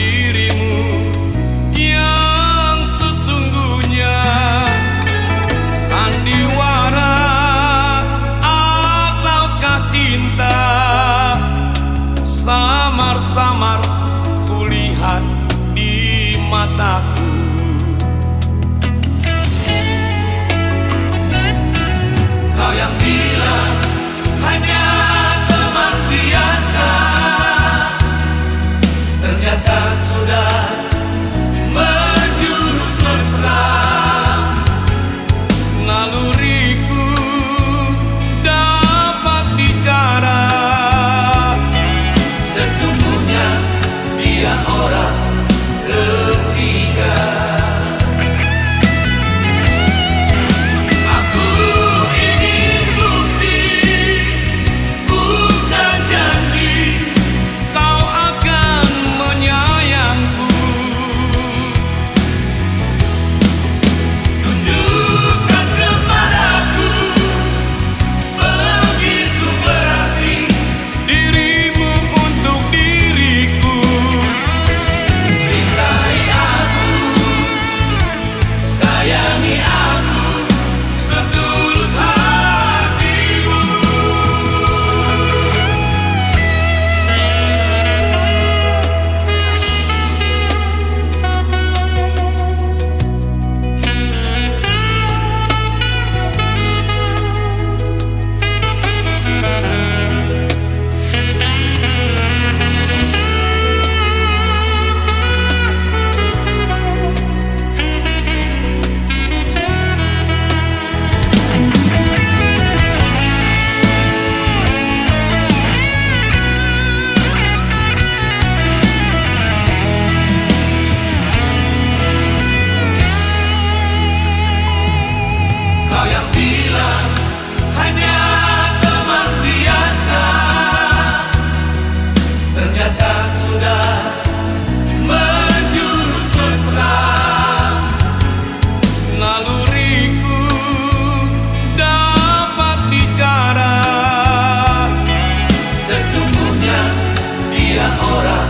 dirimu yang sesungguhnya. Sandiwara ataukah cinta, samar-samar kulihat di mataku. Kau yang bilang hanya teman biasa, ternyata sudah menjurus mesra. Naluriku dapat bicara, sesungguhnya dia orang ketiga. Aku ingin bukti, bukan janji, kau akan menyayangku. Tunjukkan kepadaku, begitu berarti dirimu untuk diriku. Cintai aku, sayangi aku, setulus hatimu. Kau yang bilang hanya teman biasa, ternyata sudah menjurus mesra. Naluriku dapat bicara, sesungguhnya dia orang